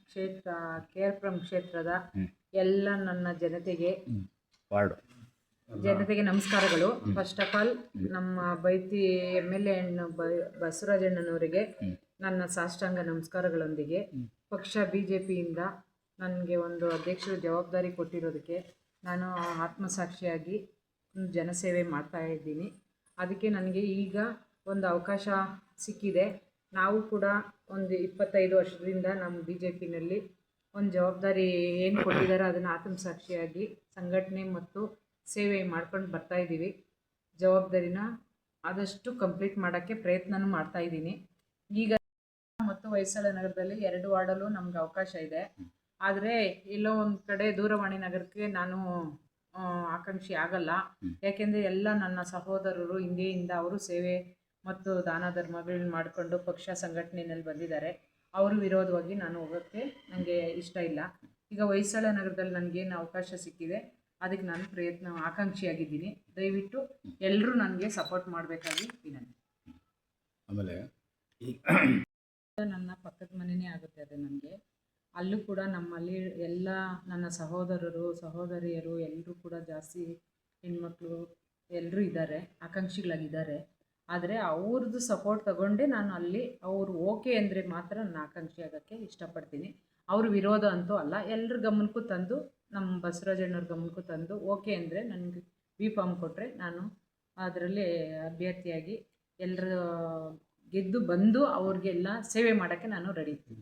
ಕ್ಷೇತ್ರ KR ಪುರಂ ಕ್ಷೇತ್ರದ ಎಲ್ಲ ನನ್ನ ಜನತೆಗೆ ನಮಸ್ಕಾರಗಳು. ಫಸ್ಟ್ ಆಫ್ ಆಲ್ ನಮ್ಮ ಬೈತಿ MLA ಬಸವರಾಜಣ್ಣನವರಿಗೆ ನನ್ನ ಸಾಷ್ಟಾಂಗ ನಮಸ್ಕಾರಗಳೊಂದಿಗೆ ಪಕ್ಷ BJPಯಿಂದ ನನಗೆ ಒಂದು ಅಧ್ಯಕ್ಷರ ಜವಾಬ್ದಾರಿ ಕೊಟ್ಟಿರೋದಕ್ಕೆ ನಾನು ಆತ್ಮಸಾಕ್ಷಿಯಾಗಿ ಜನಸೇವೆ ಮಾಡ್ತಾ ಇದ್ದೀನಿ. ಅದಕ್ಕೆ ನನಗೆ ಈಗ ಒಂದು ಅವಕಾಶ ಸಿಕ್ಕಿದೆ. ನಾವು ಕೂಡ ಒಂದು 25 ವರ್ಷದಿಂದ ನಮ್ಮ BJPನಲ್ಲಿ ಒಂದು ಜವಾಬ್ದಾರಿ ಏನು ಕೊಟ್ಟಿದ್ದಾರೆ ಅದನ್ನು ಆತ್ಮಸಾಕ್ಷಿಯಾಗಿ ಸಂಘಟನೆ ಮತ್ತು ಸೇವೆ ಮಾಡ್ಕೊಂಡು ಬರ್ತಾಯಿದ್ದೀವಿ. ಜವಾಬ್ದಾರಿನ ಆದಷ್ಟು ಕಂಪ್ಲೀಟ್ ಮಾಡೋಕ್ಕೆ ಪ್ರಯತ್ನನೂ ಮಾಡ್ತಾಯಿದ್ದೀನಿ. ಈಗ ಮತ್ತು ಹೊಯ್ಸಳ ನಗರದಲ್ಲಿ 2 ವಾರ್ಡಲ್ಲೂ ನಮ್ಗೆ ಅವಕಾಶ ಇದೆ. ಆದರೆ ಎಲ್ಲೋ ಒಂದು ಕಡೆ ದೂರವಾಣಿ ನಗರಕ್ಕೆ ನಾನು ಆಕಾಂಕ್ಷಿ ಆಗಲ್ಲ. ಯಾಕೆಂದರೆ ಎಲ್ಲ ನನ್ನ ಸಹೋದರರು ಹಿಂದೆಯಿಂದ ಅವರು ಸೇವೆ ಮತ್ತು ದಾನ ಧರ್ಮಗಳನ್ನ ಮಾಡಿಕೊಂಡು ಪಕ್ಷ ಸಂಘಟನೆಯಲ್ಲಿ ಬಂದಿದ್ದಾರೆ. ಅವರು ವಿರೋಧವಾಗಿ ನಾನು ಹೋಗೋಕ್ಕೆ ನನಗೆ ಇಷ್ಟ ಇಲ್ಲ. ಈಗ ಹೊಯ್ಸಳ ನಗರದಲ್ಲಿ ನನಗೇನು ಅವಕಾಶ ಸಿಕ್ಕಿದೆ ಅದಕ್ಕೆ ನಾನು ಆಕಾಂಕ್ಷಿಯಾಗಿದ್ದೀನಿ. ದಯವಿಟ್ಟು ಎಲ್ಲರೂ ನನಗೆ ಸಪೋರ್ಟ್ ಮಾಡಬೇಕಾಗಿ ವಿನಂತಿ. ಆಮೇಲೆ ನನ್ನ ಪಕ್ಕದ ಮನೆಯೇ ಆಗುತ್ತೆ ಅದು ನನಗೆ. ಅಲ್ಲೂ ಕೂಡ ನಮ್ಮಲ್ಲಿ ಎಲ್ಲ ನನ್ನ ಸಹೋದರರು ಸಹೋದರಿಯರು ಎಲ್ಲರೂ ಕೂಡ ಜಾಸ್ತಿ ಹೆಣ್ಮಕ್ಳು ಎಲ್ಲರೂ ಇದ್ದಾರೆ, ಆಕಾಂಕ್ಷಿಗಳಾಗಿದ್ದಾರೆ. ಆದರೆ ಅವ್ರದ್ದು ಸಪೋರ್ಟ್ ತಗೊಂಡೆ ನಾನು ಅಲ್ಲಿ ಅವರು ಓಕೆ ಅಂದರೆ ಮಾತ್ರ ನಾನು ಆಕಾಂಕ್ಷಿ ಆಗೋಕ್ಕೆ ಇಷ್ಟಪಡ್ತೀನಿ. ಅವ್ರ ವಿರೋಧ ಅಂತೂ ಅಲ್ಲ. ಎಲ್ಲರ ಗಮನಕ್ಕೂ ತಂದು ನಮ್ಮ ಬಸವರಾಜಣ್ಣವ್ರ ಗಮನಕ್ಕೂ ತಂದು ಓಕೆ ಅಂದರೆ ನನಗೆ B.Pharm ಕೊಟ್ಟರೆ ನಾನು ಅದರಲ್ಲಿ ಅಭ್ಯರ್ಥಿಯಾಗಿ ಎಲ್ಲರ ಗೆದ್ದು ಬಂದು ಅವ್ರಿಗೆಲ್ಲ ಸೇವೆ ಮಾಡೋಕ್ಕೆ ನಾನು ರೆಡಿ ಇದ್ದೀನಿ.